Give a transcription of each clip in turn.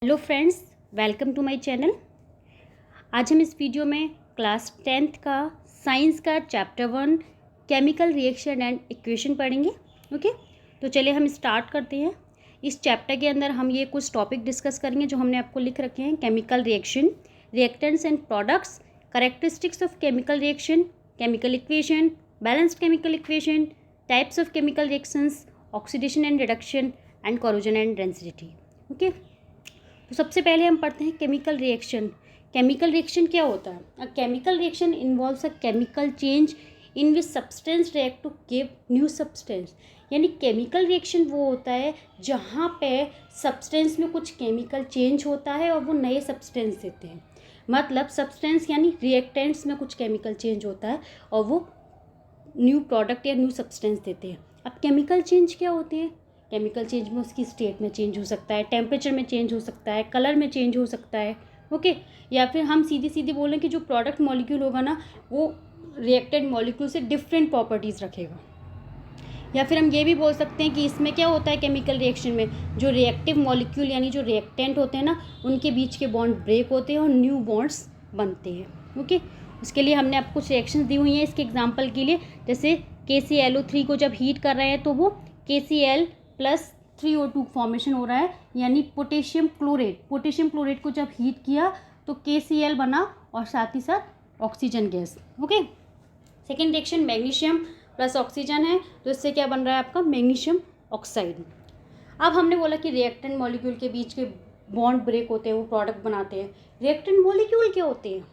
Hello friends, welcome to my channel. आज हम इस वीडियो में क्लास 10th का साइंस का chapter 1 chemical reaction and equation पढ़ेंगे। ओके, तो चलिए हम स्टार्ट करते हैं। इस चैप्टर के अंदर हम ये कुछ टॉपिक डिस्कस करेंगे जो हमने आपको लिख रखे हैं। Chemical reaction, reactants and products, characteristics of chemical reaction, chemical equation, balanced chemical equation, types of chemical reactions, oxidation and reduction and corrosion and density. Okay, तो सबसे पहले हम पढ़ते हैं केमिकल रिएक्शन। केमिकल रिएक्शन क्या होता है? A chemical reaction involves a chemical change in which substance react to give new substance. यानी केमिकल रिएक्शन वो होता है जहाँ पे सब्सटेंस में कुछ केमिकल चेंज होता है और वो नए सब्सटेंस देते हैं। मतलब सब्सटेंस यानी रिएक्टेंट्स में कुछ केमिकल चेंज होता है और वो न्यू प्रोडक्ट या न्यू सब्सटेंस देते हैं। अब केमिकल चेंज क्या होते हैं? केमिकल चेंज में उसकी स्टेट में चेंज हो सकता है, टेम्परेचर में चेंज हो सकता है, कलर में चेंज हो सकता है। ओके, या फिर हम सीधी सीधी बोलें कि जो प्रोडक्ट मॉलिक्यूल होगा ना वो रिएक्टेड मॉलिक्यूल से डिफरेंट प्रॉपर्टीज़ रखेगा। या फिर हम ये भी बोल सकते हैं कि इसमें क्या होता है केमिकल रिएक्शन में, जो रिएक्टिव मॉलिक्यूल यानी जो रिएक्टेंट होते हैं ना उनके बीच के बॉन्ड ब्रेक होते हैं और न्यू बॉन्ड्स बनते हैं। ओके, उसके लिए हमने आपको कुछ रिएक्शंस दी हुई हैं इसके एग्जांपल के लिए। जैसे KClO3 को जब हीट कर रहे हैं तो वो KCl प्लस 3O2 फॉर्मेशन हो रहा है, यानी पोटेशियम क्लोरेट। पोटेशियम क्लोरेट को जब हीट किया तो KCl बना और साथ ही साथ oxygen gas. Okay, second reaction magnesium plus oxygen है तो इससे क्या बन रहा है आपका मैग्नीशियम ऑक्साइड। अब हमने बोला कि रिएक्टेंट मॉलिक्यूल के बीच के बॉन्ड ब्रेक होते हैं, वो प्रोडक्ट बनाते हैं। रिएक्टेंट मॉलिक्यूल क्या होते हैं?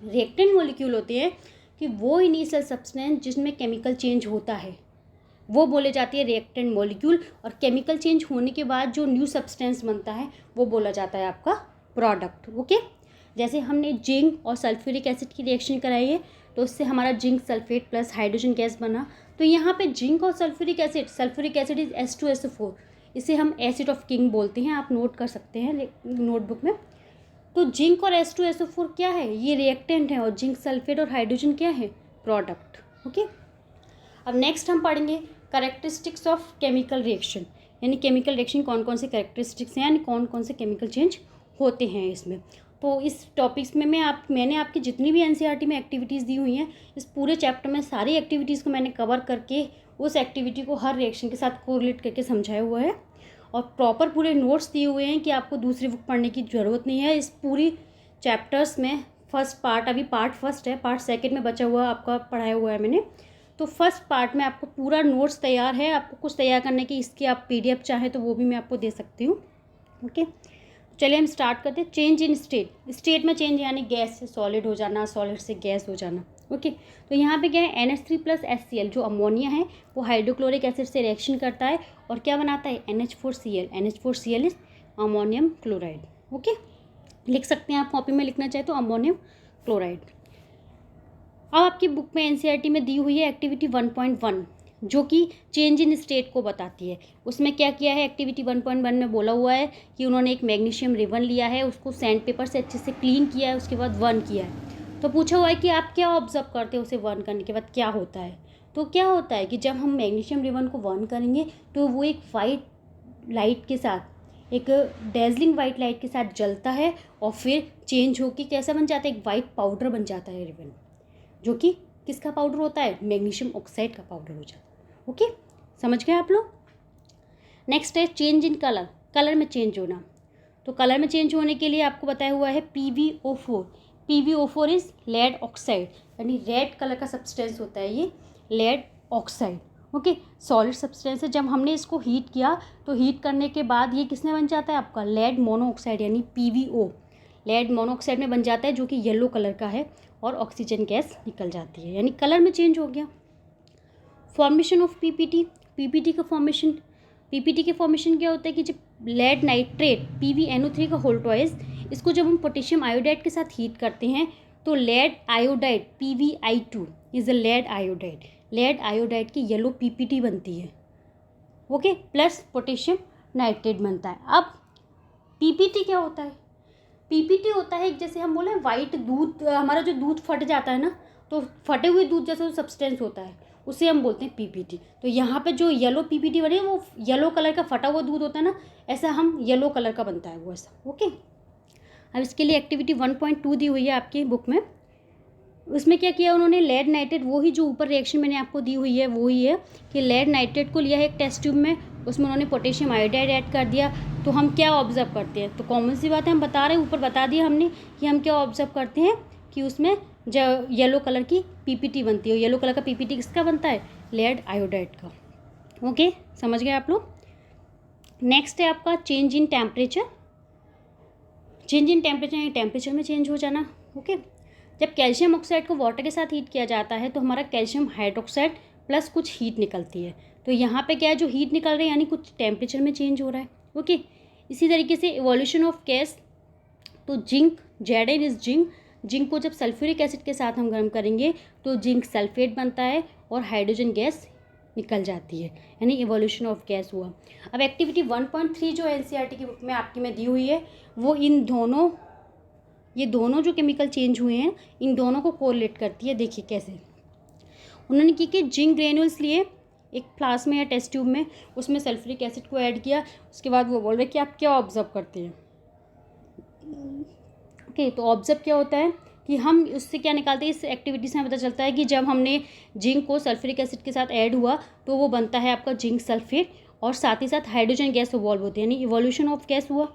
रिएक्टेंट मॉलिक्यूल होते हैं कि वो इनिशियल सब्सटेंस जिसमें केमिकल चेंज होता है वो बोले जाती है रिएक्टेंट मॉलिक्यूल, और केमिकल चेंज होने के बाद जो न्यू सब्सटेंस बनता है वो बोला जाता है आपका प्रोडक्ट। ओके, जैसे हमने जिंक और सल्फ्यूरिक एसिड की रिएक्शन कराई है तो उससे हमारा zinc sulphate plus hydrogen gas बना। तो यहाँ पे जिंक और सल्फ्यूरिक एसिड इज H2SO4, इसे हम एसिड ऑफ किंग बोलते हैं, आप नोट कर सकते हैं नोटबुक में। तो जिंक और H2SO4 क्या है? ये रिएक्टेंट है और जिंक सल्फेट और हाइड्रोजन क्या है? प्रोडक्ट। ओके, अब नेक्स्ट हम पढ़ेंगे कैरेक्टरिस्टिक्स ऑफ केमिकल रिएक्शन, यानी केमिकल रिएक्शन कौन कौन से कैरेक्टरिस्टिक्स हैं, यानी कौन कौन से केमिकल चेंज होते हैं इसमें। तो इस टॉपिक्स में मैंने आपकी जितनी भी NCERT में एक्टिविटीज़ दी हुई हैं, इस पूरे चैप्टर में सारी एक्टिविटीज़ को मैंने कवर करके उस एक्टिविटी को हर रिएक्शन के साथ कोरिलेट करके समझाया हुआ है और प्रॉपर पूरे नोट्स दिए हुए हैं कि आपको दूसरी बुक पढ़ने की ज़रूरत नहीं है। इस पूरी चैप्टर्स में फर्स्ट पार्ट, अभी पार्ट फर्स्ट है, पार्ट सेकेंड में बचा हुआ आपका पढ़ाया हुआ है मैंने। तो फर्स्ट पार्ट में आपको पूरा नोट्स तैयार है, आपको कुछ तैयार करने की इसकी आप PDF चाहें तो वो भी मैं आपको दे सकती हूँ। ओके, चलिए हम स्टार्ट करते हैं। Change in state. स्टेट में चेंज यानी गैस से सॉलिड हो जाना, सॉलिड से गैस हो जाना। ओके, तो यहाँ पे क्या है NH3 प्लस HCl, जो अमोनिया है वो हाइड्रोक्लोरिक एसिड से रिएक्शन करता है और क्या बनाता है NH4Cl। NH4Cl is ammonium chloride. Okay, लिख सकते हैं आप कॉपी में लिखना चाहे तो अमोनियम क्लोराइड। अब आपकी बुक में NCERT में दी हुई है एक्टिविटी 1.1 जो कि चेंज इन स्टेट को बताती है। उसमें क्या किया है, एक्टिविटी 1.1 में बोला हुआ है कि उन्होंने एक मैग्नीशियम रिबन लिया है, उसको सैंड पेपर से अच्छे से क्लीन किया है, उसके बाद बर्न किया है। तो पूछा हुआ है कि आप क्या ऑब्जर्व करते हो उसे बर्न करने के बाद क्या होता है। तो क्या होता है कि जब हम मैग्नीशियम रिबन को बर्न करेंगे तो वो एक वाइट लाइट के साथ, एक डेजलिंग वाइट लाइट के साथ जलता है और फिर चेंज होकर कैसा बन जाता है, एक वाइट पाउडर बन जाता है रिबन, जो कि किसका पाउडर होता है? मैग्नीशियम ऑक्साइड का पाउडर हो जाता है। ओके, समझ गए आप लोग। नेक्स्ट है चेंज इन कलर। कलर में चेंज होना। तो कलर में चेंज होने के लिए आपको बताया हुआ है PbO4। PbO4 is lead oxide, यानी रेड कलर का सब्सटेंस होता है ये lead oxide. Okay, solid substance है। जब हमने इसको हीट किया तो हीट करने के बाद ये किसमें बन जाता है आपका? लेड मोनोऑक्साइड यानी PbO लेड मोनोऑक्साइड में बन जाता है, जो कि येलो कलर का है और ऑक्सीजन गैस निकल जाती है, यानी कलर में चेंज हो गया। फॉर्मेशन ऑफ PPT का फॉर्मेशन। PPT के फॉर्मेशन क्या होता है कि जब लेड नाइट्रेट PbNO3 का होल टॉइज, इसको जब हम पोटेशियम आयोडाइड के साथ हीट करते हैं तो lead iodide PbI2 is a lead iodide. Lead iodide की येलो PPT बनती है। ओके, प्लस पोटेशियम नाइट्रेट बनता है। अब PPT क्या होता है? PPT होता है जैसे हम बोले वाइट दूध, हमारा जो दूध फट जाता है ना, तो फटे हुए दूध जैसा जो सब्सटेंस होता है उसे हम बोलते हैं पीपीटी। तो यहाँ पे जो येलो पीपीटी बने वो येलो कलर का फटा हुआ दूध होता है ना, ऐसा हम येलो कलर का बनता है वो ऐसा। ओके, अब इसके लिए एक्टिविटी 1.2 दी हुई है आपकी बुक में। उसमें क्या किया उन्होंने, लेड नाइट्रेट, वही जो ऊपर रिएक्शन मैंने आपको दी हुई है वही है कि लेड नाइट्रेट को लिया है एक टेस्ट ट्यूब में, उसमें उन्होंने पोटेशियम आयोडाइड ऐड कर दिया। तो हम क्या ऑब्जर्व करते हैं, तो कॉमन सी बात है, हम बता रहे हैं, ऊपर बता दिया हमने कि हम क्या ऑब्जर्व करते हैं कि उसमें जो येलो कलर की पीपीटी बनती है। येलो कलर का पीपीटी किसका बनता है, लेड आयोडाइड का। ओके, समझ गए आप लोग। नेक्स्ट है आपका change in temperature. Change in temperature, temperature में चेंज हो जाना। ओके, जब कैल्शियम ऑक्साइड को वाटर के साथ हीट किया जाता है तो हमारा कैल्शियम हाइड्रोक्साइड प्लस कुछ हीट निकलती है। तो यहाँ पे क्या है, जो हीट निकल रही है यानी कुछ टेम्परेचर में चेंज हो रहा है। ओके, इसी तरीके से इवोल्यूशन ऑफ गैस, तो zinc, Zn is zinc, zinc को जब सल्फ्यूरिक एसिड के साथ हम गर्म करेंगे तो जिंक सल्फेट बनता है और हाइड्रोजन गैस निकल जाती है, यानी इवोल्यूशन ऑफ गैस हुआ। अब एक्टिविटी 1.3 जो एनसीईआरटी की बुक में आपकी में दी हुई है वो इन दोनों, ये दोनों जो केमिकल चेंज हुए हैं इन दोनों को कोरिलेट करती है। देखिए कैसे उन्होंने की कि जिंक ग्रेन्यूल्स लिए एक फ्लास्क में या टेस्ट ट्यूब में, उसमें सल्फ्यूरिक एसिड को ऐड किया, उसके बाद वो बोल रहे कि आप क्या ऑब्जर्व करते हैं। ओके, तो ऑब्जर्व क्या होता है कि हम उससे क्या निकालते हैं, इस एक्टिविटी से हमें पता चलता है कि जब हमने जिंक को सल्फ्यूरिक एसिड के साथ ऐड हुआ तो वो बनता है आपका जिंक सल्फेट, और साथ ही साथ हाइड्रोजन गैस इवॉल्व होती है, यानी इवोल्यूशन ऑफ गैस हुआ।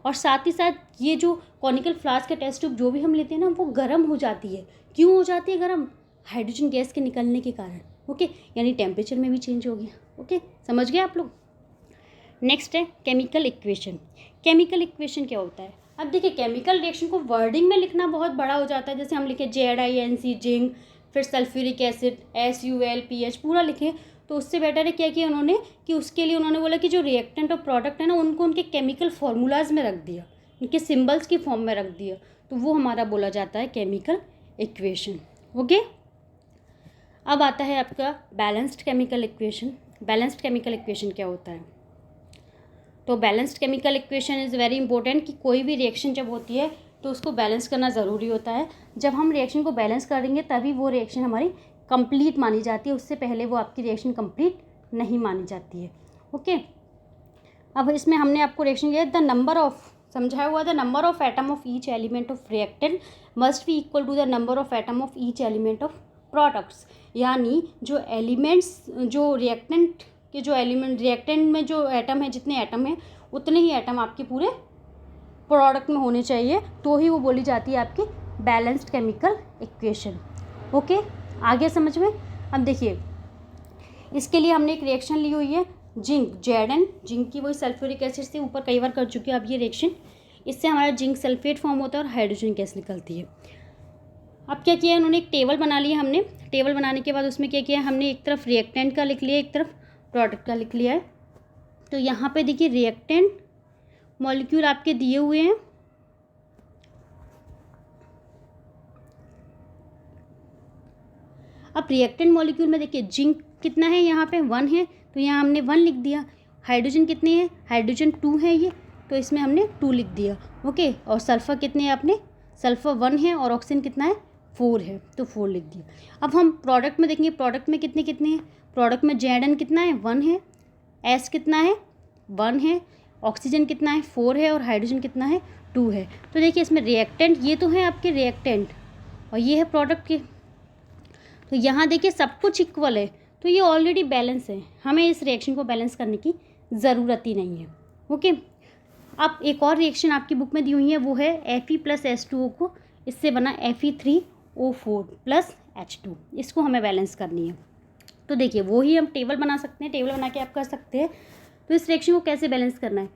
और साथ ही साथ ये जो कॉनिकल फ्लास्क का टेस्ट ट्यूब जो भी हम लेते हैं ना वो गर्म हो जाती है। क्यों हो जाती है गर्म, हाइड्रोजन गैस के निकलने के कारण। ओके, यानी टेम्परेचर में भी चेंज हो गया। ओके, समझ गए आप लोग। नेक्स्ट है केमिकल इक्वेशन। केमिकल इक्वेशन क्या होता है, अब देखिए केमिकल रिएक्शन को वर्डिंग में लिखना बहुत बड़ा हो जाता है, जैसे हम लिखे ZnC जिंक, फिर सल्फ्यूरिक एसिड SuLPH पूरा लिखे, तो उससे बेटर है क्या किया उन्होंने कि उसके लिए उन्होंने बोला कि जो रिएक्टेंट और प्रोडक्ट है ना उनको उनके केमिकल फार्मूलाज में रख दिया, उनके सिम्बल्स की फॉर्म में रख दिया, तो वो हमारा बोला जाता है केमिकल इक्वेशन। ओके, अब आता है आपका balanced chemical equation. Balanced chemical equation क्या होता है, तो balanced chemical equation is very important कि कोई भी रिएक्शन जब होती है तो उसको बैलेंस करना ज़रूरी होता है। जब हम रिएक्शन को बैलेंस करेंगे तभी वो रिएक्शन हमारी कंप्लीट मानी जाती है, उससे पहले वो आपकी रिएक्शन कंप्लीट नहीं मानी जाती है। ओके, अब इसमें हमने आपको रिएक्शन किया, द नंबर ऑफ, समझाया हुआ, the number of atom of each element of reactant must be equal to the number of atom of each element of products. यानी जो एलिमेंट्स, जो रिएक्टेंट के जो एलिमेंट, रिएक्टेंट में जो एटम है, जितने एटम हैं उतने ही एटम आपके पूरे प्रोडक्ट में होने चाहिए, तो ही वो बोली जाती है आपकी बैलेंस्ड केमिकल इक्वेशन। ओके, आगे समझ में। अब देखिए इसके लिए हमने एक रिएक्शन ली हुई है जिंक, Zn, जिंक की वही सल्फ्यूरिक एसिड से ऊपर कई बार कर चुके हैं अब ये रिएक्शन, इससे हमारा जिंक सल्फेट फॉर्म होता है और हाइड्रोजन गैस निकलती है। अब क्या किया उन्होंने, एक टेबल बना लिया हमने, टेबल बनाने के बाद उसमें क्या किया हमने, एक तरफ रिएक्टेंट का लिख लिया, एक तरफ प्रोडक्ट का लिख लिया है। तो यहाँ पे देखिए रिएक्टेंट मॉलिक्यूल आपके दिए हुए हैं, अब रिएक्टेंट मॉलिक्यूल में देखिए जिंक कितना है, यहाँ पे 1 है, तो यहाँ हमने 1 लिख दिया। हाइड्रोजन कितने हैं, हाइड्रोजन 2 है ये, तो इसमें हमने 2 लिख दिया। ओके, और सल्फ़र कितने हैं आपने, सल्फ़र 1 है, और ऑक्सीजन कितना है 4 है, तो 4 लिख दिया। अब हम प्रोडक्ट में देखेंगे, प्रोडक्ट में कितने कितने हैं, प्रोडक्ट में Zn कितना है 1 है, S कितना है 1 है, ऑक्सीजन कितना है 4 है, और हाइड्रोजन कितना है 2 है। तो देखिए इसमें रिएक्टेंट, ये तो है आपके रिएक्टेंट और ये है प्रोडक्ट के, तो यहाँ देखिए सब कुछ इक्वल है, तो ये ऑलरेडी बैलेंस है, हमें इस रिएक्शन को बैलेंस करने की ज़रूरत ही नहीं है। ओके, अब एक और रिएक्शन आपकी बुक में दी हुई है, वो है Fe+H2O को, इससे बना Fe3O4 + H2, इसको हमें बैलेंस करनी है। तो देखिए वो ही हम टेबल बना सकते हैं, टेबल बना के आप कर सकते हैं। तो इस रिएक्शन को कैसे बैलेंस करना है,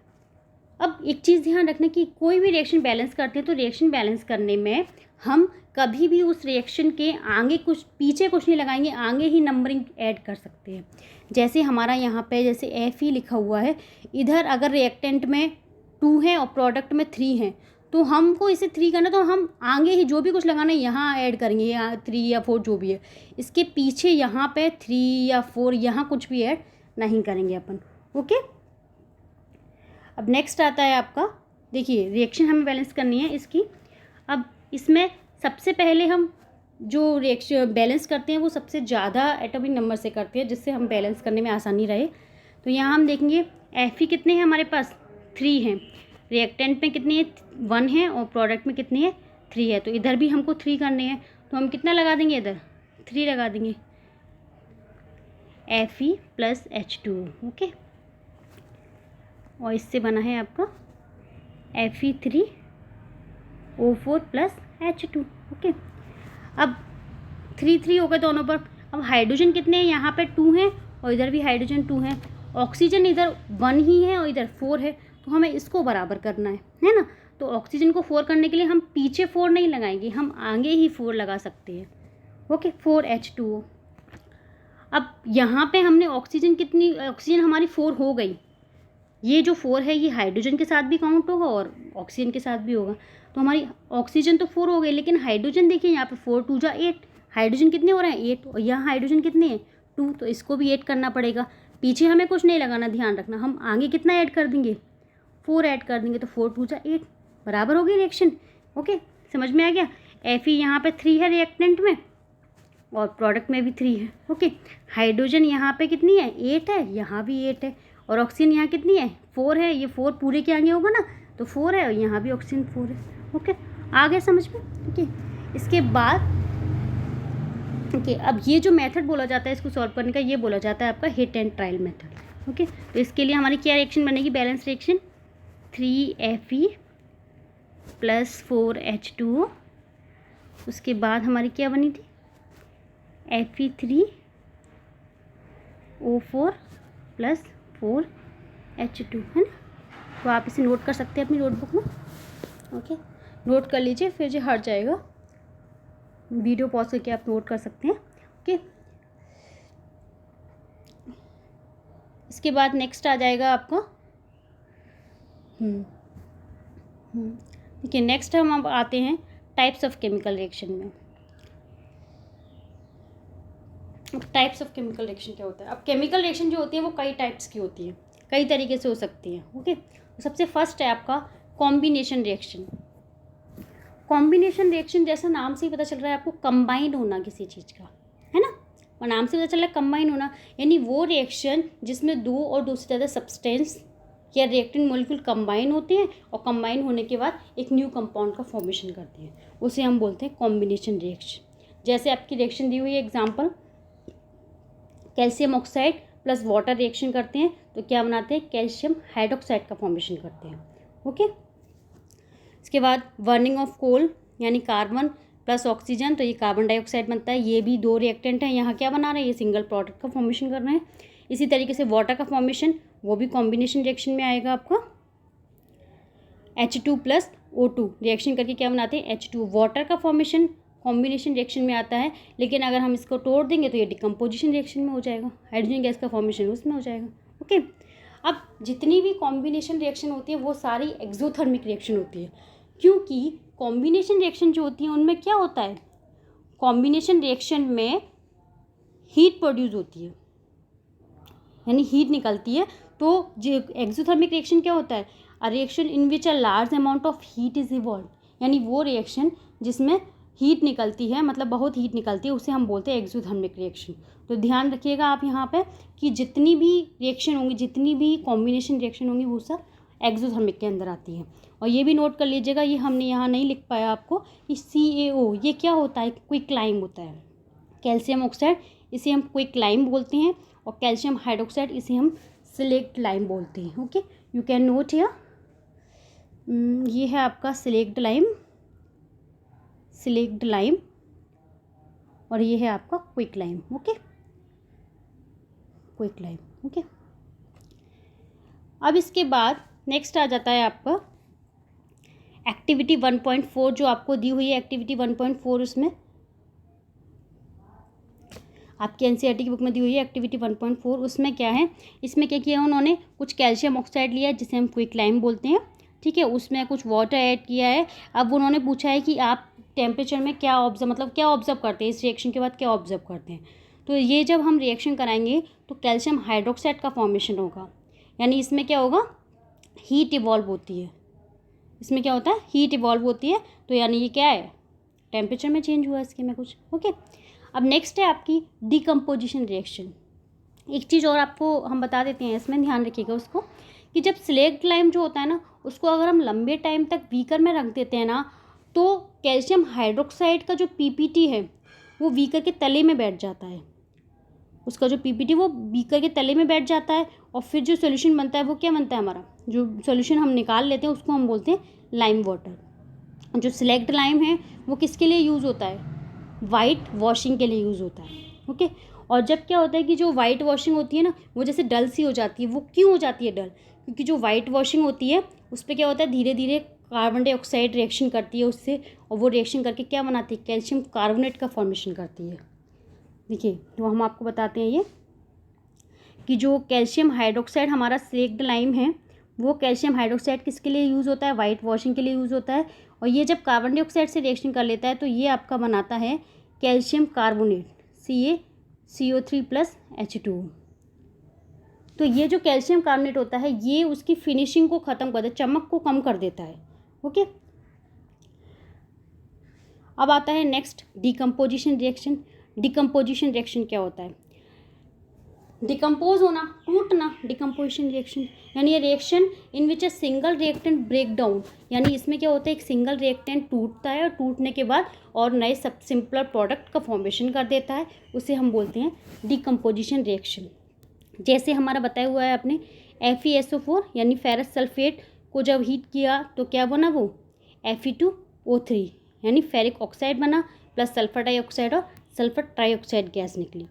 अब एक चीज़ ध्यान रखना कि कोई भी रिएक्शन बैलेंस करते हैं तो रिएक्शन बैलेंस करने में हम कभी भी उस रिएक्शन के आगे कुछ पीछे कुछ नहीं लगाएंगे, आगे ही नंबरिंग ऐड कर सकते हैं। जैसे हमारा यहाँ पे जैसे Fe लिखा हुआ है, इधर अगर रिएक्टेंट में 2 है और प्रोडक्ट में 3 है, तो हमको इसे 3 करना, तो हम आगे ही जो भी कुछ लगाना है यहाँ ऐड करेंगे, यहाँ 3 या 4 जो भी है, इसके पीछे यहाँ पे 3 या 4 यहाँ कुछ भी ऐड नहीं करेंगे अपन। ओके, अब नेक्स्ट आता है आपका, देखिए रिएक्शन हमें बैलेंस करनी है इसकी। अब इसमें सबसे पहले हम जो रिएक्शन बैलेंस करते हैं वो सबसे ज़्यादा एटॉमिक नंबर से करते हैं, जिससे हम बैलेंस करने में आसानी रहे। तो यहाँ हम देखेंगे Fe कितने हैं हमारे पास, 3 हैं। रिएक्टेंट में कितनी है, 1 है, और प्रोडक्ट में कितनी है, 3 है। तो इधर भी हमको 3 करने हैं, तो हम कितना लगा देंगे, इधर 3 लगा देंगे, Fe + H2O। ओके, और इससे बना है आपका Fe3O4 + H2। ओके, अब 3 हो गए दोनों पर। अब हाइड्रोजन कितने हैं, यहाँ पे 2 हैं और इधर भी हाइड्रोजन 2 हैं। ऑक्सीजन इधर 1 ही है और इधर 4 है, तो हमें इसको बराबर करना है ना। तो ऑक्सीजन को 4 करने के लिए हम पीछे 4 नहीं लगाएंगे, हम आगे ही 4 लगा सकते हैं। Okay, 4H2O। अब यहाँ पे हमने ऑक्सीजन कितनी, ऑक्सीजन हमारी 4 हो गई। ये जो 4 है ये हाइड्रोजन के साथ भी काउंट होगा और ऑक्सीजन के साथ भी होगा। तो हमारी ऑक्सीजन तो 4 हो गई, लेकिन हाइड्रोजन देखिए यहाँ पे 4 2 जा 8। हाइड्रोजन कितने हो रहे हैं, 8, और यहाँ हाइड्रोजन कितने हैं, 2, तो इसको भी 8 करना पड़ेगा। पीछे हमें कुछ नहीं लगाना, ध्यान रखना, हम आगे कितना ऐड कर देंगे, 4 ऐड कर देंगे। तो 4 2 जा 8 बराबर हो गई रिएक्शन। ओके, समझ में आ गया। Fe यहाँ पे 3 है रिएक्टेंट में और प्रोडक्ट में भी 3 है। ओके, हाइड्रोजन यहाँ पे कितनी है, 8 है, यहाँ भी 8 है, और ऑक्सीजन यहाँ कितनी है, 4 है। ये 4 पूरे के आगे होगा ना, तो 4 है, और यहाँ भी ऑक्सीजन 4 है। ओके, आ गया समझ में। ओके, इसके बाद ओके, अब ये जो मेथड बोला जाता है इसको सॉल्व करने का, ये बोला जाता है आपका hit and trial method. Okay, तो इसके लिए हमारी क्या रिएक्शन बनेगी, बैलेंस रिएक्शन, 3Fe + 4H2O। उसके बाद हमारी क्या बनी थी, Fe3O4 + 4H2, है ना। तो आप इसे नोट कर सकते हैं अपनी नोटबुक में। ओके, नोट कर लीजिए, फिर जो हट जाएगा, वीडियो पॉज करके आप नोट कर सकते हैं। ओके, इसके बाद नेक्स्ट आ जाएगा आपका देखिए, नेक्स्ट हम अब आते हैं टाइप्स ऑफ केमिकल रिएक्शन में। टाइप्स ऑफ केमिकल रिएक्शन क्या होता है। अब केमिकल रिएक्शन जो होती है वो कई टाइप्स की होती है, कई तरीके से हो सकती है। ओके, सबसे फर्स्ट है आपका कॉम्बिनेशन रिएक्शन। कॉम्बिनेशन रिएक्शन जैसा नाम से ही पता चल रहा है आपको, कंबाइन होना किसी चीज़ का, है ना, और नाम से पता चल रहा है कंबाइन होना, यानी वो रिएक्शन जिसमें 2 और 2 से ज़्यादा सब्सटेंस या रिएक्टेंट मॉलिक्यूल कंबाइन होते हैं और कंबाइन होने के बाद एक न्यू कंपाउंड का फॉर्मेशन करते हैं, उसे हम बोलते हैं कॉम्बिनेशन रिएक्शन। जैसे आपकी रिएक्शन दी हुई है example, calcium oxide + water reaction करते हैं तो क्या बनाते हैं, कैल्शियम हाइड्रोक्साइड का फॉर्मेशन करते हैं। ओके, इसके बाद बर्निंग ऑफ कोल यानी कार्बन + ऑक्सीजन, तो ये कार्बन डाइऑक्साइड बनता है। ये भी 2 रिएक्टेंट हैं, यहाँ क्या बना रहे हैं, ये सिंगल प्रोडक्ट का फॉर्मेशन कर रहे हैं। इसी तरीके से वाटर का फॉर्मेशन, वो भी कॉम्बिनेशन रिएक्शन में आएगा आपका। H2 + O2 रिएक्शन करके क्या बनाते हैं, H2, वाटर का फॉर्मेशन कॉम्बिनेशन रिएक्शन में आता है, लेकिन अगर हम इसको तोड़ देंगे तो ये डिकम्पोजिशन रिएक्शन में हो जाएगा, हाइड्रोजन गैस का फॉर्मेशन उसमें हो जाएगा। ओके, अब जितनी भी कॉम्बिनेशन रिएक्शन होती है वो सारी एक्सोथर्मिक रिएक्शन होती है, क्योंकि कॉम्बिनेशन रिएक्शन जो होती है उनमें क्या होता है, कॉम्बिनेशन रिएक्शन में हीट प्रोड्यूस होती है, यानी हीट निकलती है। तो जो एक्सोथर्मिक रिएक्शन क्या होता है, a reaction in which a large amount of heat is evolve, यानी वो रिएक्शन जिसमें हीट निकलती है, मतलब बहुत हीट निकलती है, उसे हम बोलते हैं एक्सोथर्मिक रिएक्शन। तो ध्यान रखिएगा आप यहाँ पे कि जितनी भी रिएक्शन होंगी, जितनी भी कॉम्बिनेशन रिएक्शन होंगी, वो सब एक्सोथर्मिक के अंदर आती है। और ये भी नोट कर लीजिएगा, ये हमने यहाँ नहीं लिख पाया आपको, कि CaO ये क्या होता है, क्विकलाइम होता है। कैल्शियम ऑक्साइड इसे हम क्विकलाइम बोलते हैं, और कैल्शियम हाइड्रोक्साइड इसे हम सिलेक्ट लाइम बोलते हैं। Okay, you can note here, ये है आपका सिलेक्ट लाइम, और ये है आपका quick lime. Okay, quick lime. Okay, अब इसके बाद नेक्स्ट आ जाता है आपका एक्टिविटी 1.4, जो आपको दी हुई है एक्टिविटी 1.4, उसमें आपकी NCERT की बुक में दी हुई है एक्टिविटी 1.4। उसमें क्या है, इसमें क्या किया उन्होंने, कुछ कैल्शियम ऑक्साइड लिया है जिसे हम क्विकलाइम बोलते हैं, ठीक है, उसमें कुछ वाटर ऐड किया है। अब उन्होंने पूछा है कि आप टेम्परेचर में क्या ऑब्जर्व करते हैं, इस रिएक्शन के बाद क्या ऑब्जर्व करते हैं। तो ये जब हम रिएक्शन कराएंगे तो कैल्शियम हाइड्रोक्साइड का फॉर्मेशन होगा, यानी इसमें क्या होगा, हीट इवॉल्व होती है, इसमें क्या होता है, हीट इवॉल्व होती है। तो यानी ये क्या है, टेम्परेचर में चेंज हुआ इसके में कुछ। ओके, अब नेक्स्ट है आपकी डिकम्पोजिशन रिएक्शन। एक चीज़ और आपको हम बता देते हैं, इसमें ध्यान रखिएगा उसको, कि जब स्लेक्ट लाइम जो होता है ना, उसको अगर हम लंबे टाइम तक बीकर में रख देते हैं ना, तो कैल्शियम हाइड्रोक्साइड का जो पीपीटी है वो बीकर के तले में बैठ जाता है। उसका जो पीपीटी वो बीकर के तले में बैठ जाता है, और फिर जो सोल्यूशन बनता है वो क्या बनता है, हमारा जो सोल्यूशन हम निकाल लेते हैं उसको हम बोलते हैं लाइम वाटर। जो सिलेक्ट लाइम है वो किसके लिए यूज़ होता है, वाइट वॉशिंग के लिए यूज़ होता है। ओके, और जब क्या होता है कि जो वाइट वॉशिंग होती है ना, वो जैसे डल सी हो जाती है। वो क्यों हो जाती है डल, क्योंकि जो वाइट वॉशिंग होती है उस पर क्या होता है, धीरे धीरे कार्बन डाइऑक्साइड रिएक्शन करती है उससे, और वो रिएक्शन करके क्या बनाती है, कैल्शियम कार्बोनेट का फॉर्मेशन करती है। देखिए, तो हम आपको बताते हैं ये कि जो कैल्शियम हाइड्रोक्साइड हमारा स्लेक्ड लाइम है, वो कैल्शियम हाइड्रोक्साइड किसके लिए यूज़ होता है, वाइट वॉशिंग के लिए यूज़ होता है। और ये जब कार्बन डाइऑक्साइड से रिएक्शन कर लेता है तो ये आपका बनाता है कैल्शियम कार्बोनेट, CaCO3+H2। तो ये जो कैल्शियम कार्बोनेट होता है ये उसकी फिनिशिंग को ख़त्म कर देता है, चमक को कम कर देता है। ओके, अब आता है next decomposition reaction. Decomposition reaction क्या होता है, डिकम्पोज होना, टूटना, डिकम्पोजिशन रिएक्शन, यानी ये reaction in which a single reactant break down, यानी इसमें क्या होता है, एक सिंगल रिएक्टेंट टूटता है और टूटने के बाद और नए सब सिंपलर प्रोडक्ट का फॉर्मेशन कर देता है, उसे हम बोलते हैं डिकम्पोजिशन रिएक्शन। जैसे हमारा बताया हुआ है आपने FeSO4 यानी फेरस सल्फेट को जब हीट किया तो क्या बना, वो Fe2O3 यानी फेरिक ऑक्साइड बना, प्लस सल्फर डाइऑक्साइड और सल्फर ट्राइऑक्साइड गैस निकली।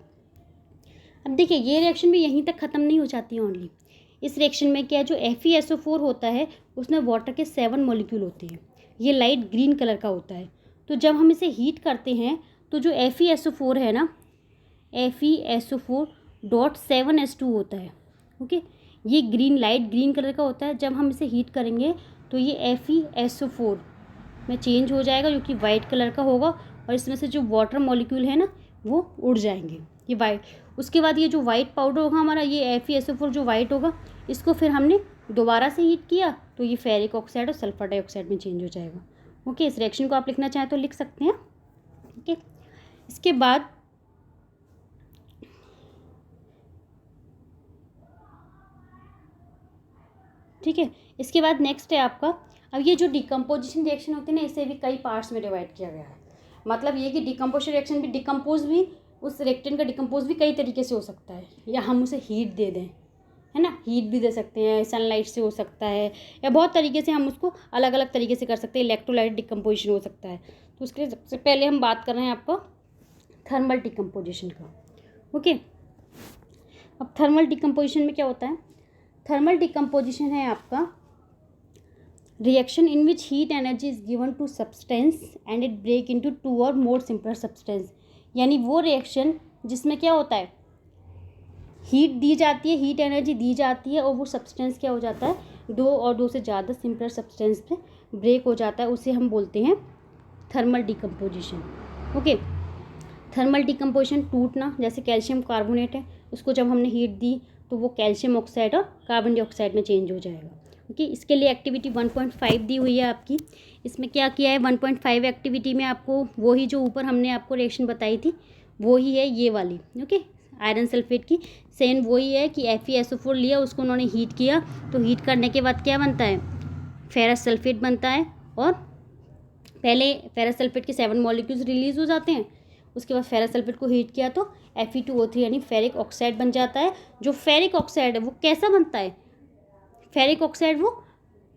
अब देखिए, ये रिएक्शन भी यहीं तक ख़त्म नहीं हो जाती है ओनली। इस रिएक्शन में क्या, जो FeSO4 होता है उसमें वाटर के 7 मॉलिक्यूल होते हैं, ये लाइट ग्रीन कलर का होता है। तो जब हम इसे हीट करते हैं तो जो FeSO4 है ना, FeSO4.7H2 होता है। ओके, ये ग्रीन, लाइट ग्रीन कलर का होता है। जब हम इसे हीट करेंगे तो ये FeSO4 में चेंज हो जाएगा, जो कि वाइट कलर का होगा, और इसमें से जो वाटर मॉलिक्यूल है ना वो उड़ जाएंगे, ये वाइट। उसके बाद ये जो वाइट पाउडर होगा हमारा, ये FeSO4 जो वाइट होगा, इसको फिर हमने दोबारा से हीट किया तो ये फेरिक ऑक्साइड और सल्फर डाइऑक्साइड में चेंज हो जाएगा। ओके, इस रिएक्शन को आप लिखना चाहें तो लिख सकते हैं। ओके, इसके बाद ठीक है, इसके बाद नेक्स्ट है आपका, अब ये जो डिकम्पोजिशन रिएक्शन होती है ना, इसे भी कई पार्ट्स में डिवाइड किया गया है। मतलब ये कि डिकम्पोजिशन रिएक्शन भी, डिकम्पोज भी, उस रिएक्टेंट का डिकम्पोज भी कई तरीके से हो सकता है, या हम उसे हीट दे दें, है ना, हीट भी दे सकते हैं, सनलाइट से हो सकता है, या बहुत तरीके से हम उसको अलग अलग तरीके से कर सकते हैं। इलेक्ट्रोलाइट डिकम्पोजिशन हो सकता है। तो उसके लिए सबसे पहले हम बात कर रहे हैं आपको थर्मल डिकम्पोजिशन का। ओके, अब थर्मल डिकम्पोजिशन में क्या होता है, थर्मल डिकम्पोजिशन है आपका reaction in which heat energy is given to substance and it break into 2 और मोर सिंपलर सब्सटेंस। यानी वो रिएक्शन जिसमें क्या होता है, हीट दी जाती है, हीट एनर्जी दी जाती है, और वो सब्सटेंस क्या हो जाता है, 2 और 2 से ज़्यादा सिंपलर सब्सटेंस पे ब्रेक हो जाता है, उसे हम बोलते हैं thermal decomposition. Okay, thermal decomposition, टूटना, जैसे कैल्शियम कार्बोनेट है, उसको जब हमने हीट दी तो वो कैल्शियम ऑक्साइड और कार्बन डाइऑक्साइड में चेंज हो जाएगा। ओके, इसके लिए एक्टिविटी 1.5 दी हुई है आपकी। इसमें क्या किया है, 1.5 एक्टिविटी में आपको वही जो ऊपर हमने आपको रिएक्शन बताई थी वो ही है, ये वाली। ओके, आयरन सल्फेट की सेम वही है कि FeSO4 लिया, उसको उन्होंने हीट किया, तो हीट करने के बाद क्या बनता है, फेरस सल्फेट बनता है, और पहले फेरस सल्फेट के 7 मॉलिक्यूल्स रिलीज हो जाते हैं। उसके बाद फेरस सल्फेट को हीट किया तो Fe2O3 यानी फेरिक ऑक्साइड बन जाता है। जो फेरिक ऑक्साइड है वो कैसा बनता है, फेरिक ऑक्साइड वो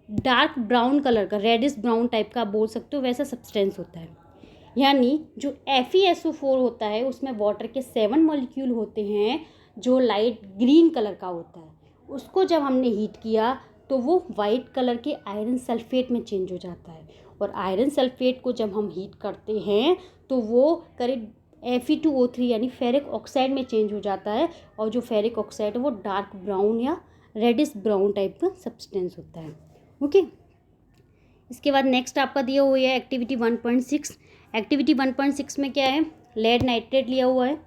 डार्क ब्राउन कलर का, रेडिश ब्राउन टाइप का आप बोल सकते हो, वैसा सब्सटेंस होता है। यानी जो FeSO4 होता है उसमें वाटर के 7 मॉलिक्यूल होते हैं जो लाइट ग्रीन कलर का होता है। उसको जब हमने हीट किया तो वो वाइट कलर के आयरन सल्फेट में चेंज हो जाता है, और आयरन सल्फेट को जब हम हीट करते हैं तो वो करीब Fe2O3 यानी फेरिक ऑक्साइड में चेंज हो जाता है, और जो फेरिक ऑक्साइड है वो डार्क ब्राउन या रेडिश ब्राउन टाइप का सब्सटेंस होता है। ओके, इसके बाद नेक्स्ट आपका दिया हुआ है एक्टिविटी 1.6। एक्टिविटी 1.6 में क्या है, लेड नाइट्रेट लिया हुआ है,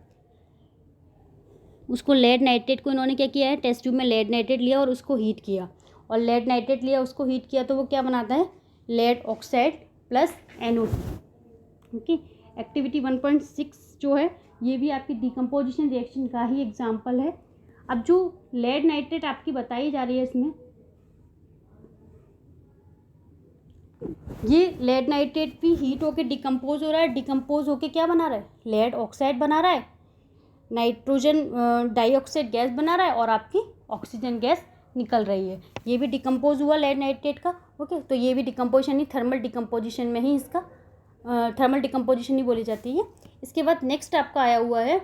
उसको लेड नाइट्रेट को इन्होंने क्या किया है, टेस्ट ट्यूब में लेड नाइट्रेट लिया और उसको हीट किया, और लेड नाइट्रेट लिया उसको हीट किया तो वो क्या बनाता है, lead oxide plus NO2। Okay. Activity 1.6 जो है ये भी आपकी डिकम्पोजिशन रिएक्शन का ही एग्जाम्पल है। अब जो लेड नाइट्रेट आपकी बताई जा रही है इसमें, ये लेड नाइट्रेट भी हीट होके डिकम्पोज हो रहा है। डिकम्पोज होके क्या बना रहा है, लेड ऑक्साइड बना रहा है, नाइट्रोजन डाइऑक्साइड गैस बना रहा है और आपकी ऑक्सीजन गैस निकल रही है। ये भी डिकम्पोज हुआ लेड नाइट्रेट का। ओके, तो ये भी डिकम्पोजिशन ही, थर्मल डिकम्पोजिशन में ही इसका थर्मल डिकम्पोजिशन ही बोली जाती है। इसके बाद नेक्स्ट आपका आया हुआ है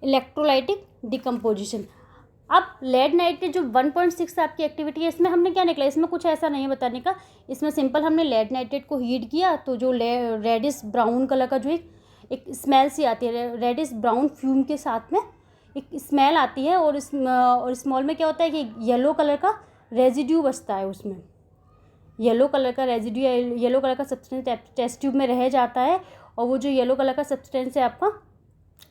इलेक्ट्रोलाइटिक डिकम्पोजिशन। अब लेड नाइट्रेट जो 1.6 आपकी एक्टिविटी है, इसमें हमने क्या निकला, इसमें कुछ ऐसा नहीं है बताने का। इसमें सिंपल हमने लेड नाइट्रेट को हीट किया तो जो रेडिश ब्राउन कलर का जो एक स्मेल सी आती है, रेडिश ब्राउन फ्यूम के साथ में एक स्मेल आती है। और स्मॉल में क्या होता है कि येलो कलर का रेजिड्यू बचता है, उसमें येलो कलर का रेजिड्यू, येलो कलर का सब्सटेंस टेस्ट ट्यूब में रह जाता है। और वो जो येलो कलर का सब्सटेंस है आपका,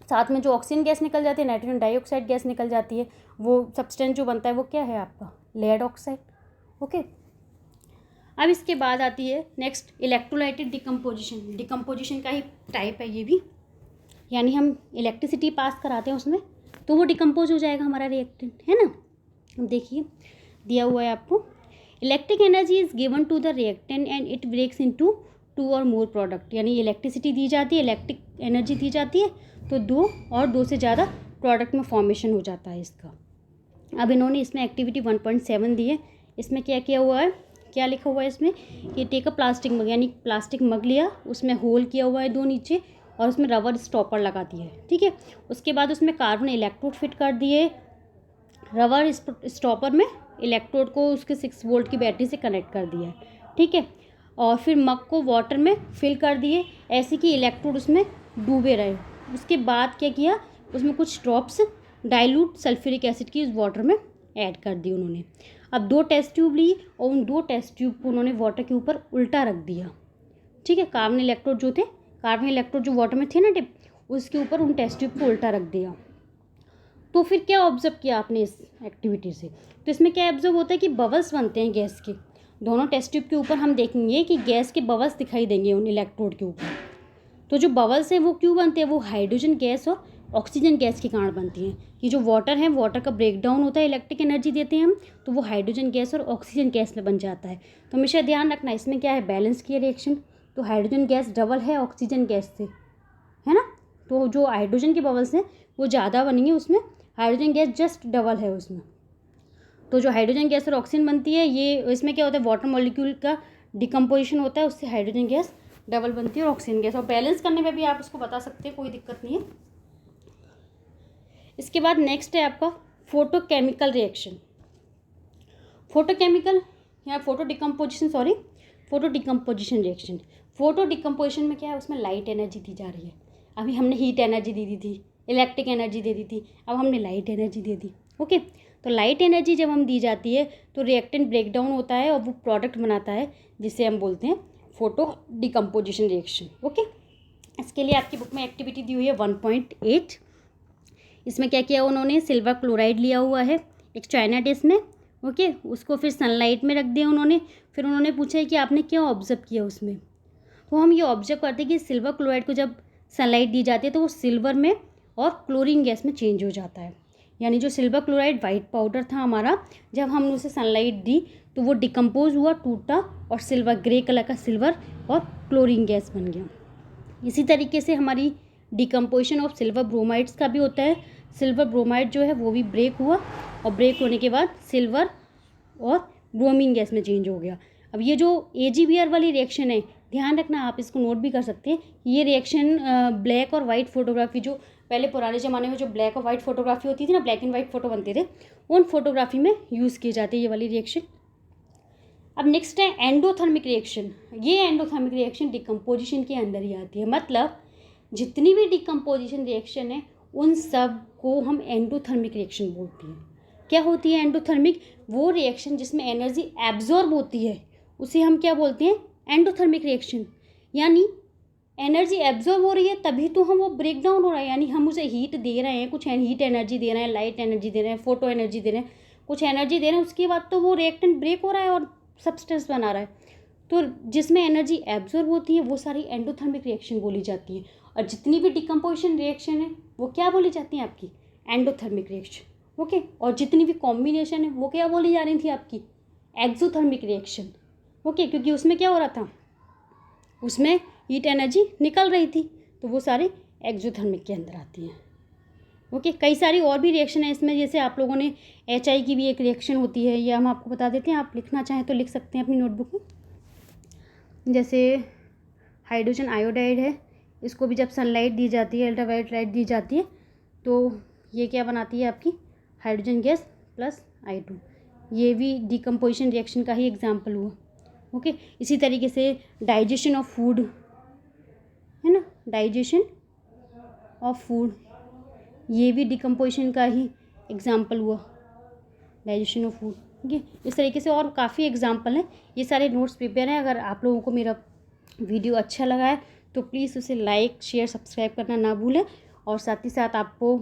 साथ में जो ऑक्सीजन गैस निकल जाती है, नाइट्रोजन डाइऑक्साइड गैस निकल जाती है, वो सब्सटेंस जो बनता है वो क्या है आपका, लेड ऑक्साइड। ओके, अब इसके बाद आती है नेक्स्ट इलेक्ट्रोलाइटिक डिकम्पोजिशन। डिकम्पोजिशन का ही टाइप है ये भी, यानी हम इलेक्ट्रिसिटी पास कराते हैं उसमें तो वो डिकम्पोज हो जाएगा हमारा रिएक्टेंट, है ना। अब देखिए दिया हुआ है आपको, electric energy is given to the reactant and it breaks into 2 और मोर प्रोडक्ट। यानी इलेक्ट्रिसिटी दी जाती है, इलेक्ट्रिक एनर्जी दी जाती है तो 2 से ज़्यादा प्रोडक्ट में फॉर्मेशन हो जाता है इसका। अब इन्होंने इसमें एक्टिविटी 1.7 दी है। इसमें क्या किया हुआ है, क्या लिखा हुआ है इसमें कि टेक अ प्लास्टिक मग, यानी प्लास्टिक मग लिया, उसमें होल किया हुआ है 2 नीचे और उसमें रबर स्टॉपर लगा दिया है, ठीक है। उसके बाद उसमें कार्बन इलेक्ट्रोड फिट कर दिए, रबर स्टॉपर में इलेक्ट्रोड को उसके 6 वोल्ट की बैटरी से कनेक्ट कर दिया है, ठीक है। और फिर मग को वाटर में फिल कर दिए ऐसे कि इलेक्ट्रोड उसमें डूबे रहे। उसके बाद क्या किया, उसमें कुछ ड्रॉप्स डाइल्यूट सल्फ्यूरिक एसिड की उस वाटर में ऐड कर दी उन्होंने। अब 2 टेस्ट ट्यूब ली और उन 2 टेस्ट ट्यूब को उन्होंने वाटर के ऊपर उल्टा रख दिया, ठीक है। कार्बन इलेक्ट्रोड जो थे, कार्बन इलेक्ट्रोड जो वाटर में थे ना टिप, उसके ऊपर उन टेस्ट ट्यूब को उल्टा रख दिया। तो फिर क्या ऑब्जर्व किया आपने इस एक्टिविटी से, तो इसमें क्या ऑब्जर्व होता है कि बबल्स बनते हैं गैस के। दोनों टेस्ट ट्यूब के ऊपर हम देखेंगे कि गैस के बबल्स दिखाई देंगे उन इलेक्ट्रोड के ऊपर। तो जो बबल्स हैं वो क्यों बनते हैं, वो हाइड्रोजन गैस और ऑक्सीजन गैस के कारण बनती हैं। कि जो वाटर है, वाटर का ब्रेकडाउन होता है, इलेक्ट्रिक एनर्जी देते हैं हम, तो वो हाइड्रोजन गैस और ऑक्सीजन गैस में बन जाता है। तो हमेशा ध्यान रखना इसमें क्या है, बैलेंस की रिएक्शन। तो हाइड्रोजन गैस डबल है ऑक्सीजन गैस से, है ना। तो जो हाइड्रोजन के बबल्स हैं वो ज़्यादा बनेंगे, उसमें हाइड्रोजन गैस जस्ट डबल है उसमें। तो जो हाइड्रोजन गैस और ऑक्सीजन बनती है, ये इसमें क्या होता है, वाटर मॉलिक्यूल का डिकम्पोजिशन होता है, उससे हाइड्रोजन गैस डबल बनती है और ऑक्सीजन गैस। और बैलेंस करने में भी आप उसको बता सकते हैं, कोई दिक्कत नहीं है। इसके बाद नेक्स्ट है आपका फोटोकेमिकल रिएक्शन। फोटोकेमिकल या photo decomposition reaction. Photo decomposition में क्या है, उसमें लाइट एनर्जी दी जा रही है। अभी हमने हीट एनर्जी दे दी थी, इलेक्ट्रिक एनर्जी दे दी थी, अब हमने लाइट एनर्जी दे दी। ओके, तो लाइट एनर्जी जब हम दी जाती है तो रिएक्टेंट ब्रेकडाउन होता है और वो प्रोडक्ट बनाता है जिसे हम बोलते हैं फोटो डिकम्पोजिशन रिएक्शन। ओके, इसके लिए आपकी बुक में एक्टिविटी दी हुई है 1.8। इसमें क्या किया उन्होंने, सिल्वर क्लोराइड लिया हुआ है एक चाइना डिश में, ओके, उसको फिर सनलाइट में रख दिया उन्होंने। फिर उन्होंने पूछा है कि आपने क्या ऑब्जर्व किया उसमें। तो हम ये ऑब्जर्व करते हैं कि सिल्वर क्लोराइड को जब सनलाइट दी जाती है तो वो सिल्वर में और क्लोरीन गैस में चेंज हो जाता है। यानी जो सिल्वर क्लोराइड वाइट पाउडर था हमारा, जब हमने उसे सनलाइट दी तो वो डिकम्पोज हुआ, टूटा और सिल्वर, ग्रे कलर का सिल्वर और क्लोरीन गैस बन गया। इसी तरीके से हमारी डिकम्पोजिशन ऑफ सिल्वर ब्रोमाइड्स का भी होता है। सिल्वर ब्रोमाइड जो है वो भी ब्रेक हुआ और ब्रेक होने के बाद सिल्वर और ब्रोमीन गैस में चेंज हो गया। अब ये जो AgBr वाली रिएक्शन है, ध्यान रखना, आप इसको नोट भी कर सकते हैं। ये रिएक्शन ब्लैक और वाइट फोटोग्राफी, जो पहले पुराने ज़माने में जो ब्लैक और वाइट फोटोग्राफी होती थी ना, ब्लैक एंड वाइट फोटो बनते थे, उन फोटोग्राफी में यूज़ की जाती है ये वाली रिएक्शन। अब नेक्स्ट है एंडोथर्मिक रिएक्शन। ये एंडोथर्मिक रिएक्शन डिकम्पोजिशन के अंदर ही आती है। मतलब जितनी भी डिकम्पोजिशन रिएक्शन है उन सब को हम एंडोथर्मिक रिएक्शन बोलते हैं। क्या होती है एंडोथर्मिक? वो रिएक्शन जिसमें एनर्जी एब्जॉर्ब होती है उसे हम क्या बोलते हैं, एंडोथर्मिक रिएक्शन। यानी एनर्जी एब्जॉर्ब हो रही है तभी तो हम वो ब्रेक डाउन हो रहा है, यानी हम उसे हीट दे रहे हैं, कुछ हीट एनर्जी दे रहे हैं, लाइट एनर्जी दे रहे हैं, फोटो एनर्जी दे रहे हैं, कुछ एनर्जी दे रहे हैं, उसके बाद तो वो रिएक्टेंट ब्रेक हो रहा है और सब्सटेंस बना रहा है। तो जिसमें एनर्जी एब्जॉर्ब होती है वो सारी एंडोथर्मिक रिएक्शन बोली जाती है, और जितनी भी डिकम्पोजिशन रिएक्शन है वो क्या बोली जाती है आपकी, एंडोथर्मिक रिएक्शन। ओके, और जितनी भी कॉम्बिनेशन है वो क्या बोली जा रही थी आपकी, एक्सोथर्मिक रिएक्शन। ओके, क्योंकि उसमें क्या हो रहा था, उसमें हीट एनर्जी निकल रही थी, तो वो सारे एक्सोथर्मिक के अंदर आती हैं। ओके, कई सारी और भी रिएक्शन है इसमें, जैसे आप लोगों ने HI की भी एक रिएक्शन होती है, ये हम आपको बता देते हैं, आप लिखना चाहें तो लिख सकते हैं अपनी नोटबुक में। जैसे हाइड्रोजन आयोडाइड है, इसको भी जब सनलाइट दी जाती है, अल्ट्रावायलेट लाइट दी जाती है, तो ये क्या बनाती है आपकी, हाइड्रोजन गैस प्लस I2। ये भी डिकम्पोजिशन रिएक्शन का ही एग्जाम्पल हुआ। ओके, इसी तरीके से डाइजेशन ऑफ फूड है ना, डाइजेशन ऑफ फूड, ये भी डिकम्पोजिशन का ही एग्जाम्पल हुआ, डाइजेशन ऑफ फूड। ठीक है, इस तरीके से और काफ़ी एग्जाम्पल हैं। ये सारे नोट्स प्रिपेयर हैं। अगर आप लोगों को मेरा वीडियो अच्छा लगा है तो प्लीज़ उसे लाइक शेयर सब्सक्राइब करना ना भूलें, और साथ ही साथ आपको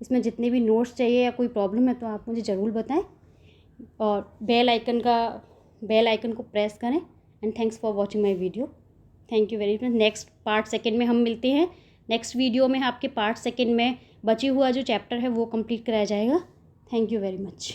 इसमें जितने भी नोट्स चाहिए या कोई प्रॉब्लम है तो आप मुझे ज़रूर बताएं, और बेल आइकन को प्रेस करें। And thanks for watching my video. Thank you very much. Next part second में हम मिलते हैं। नेक्स्ट वीडियो में आपके पार्ट सेकेंड में बची हुआ जो चैप्टर है वो कंप्लीट कराया जाएगा। Thank you very much.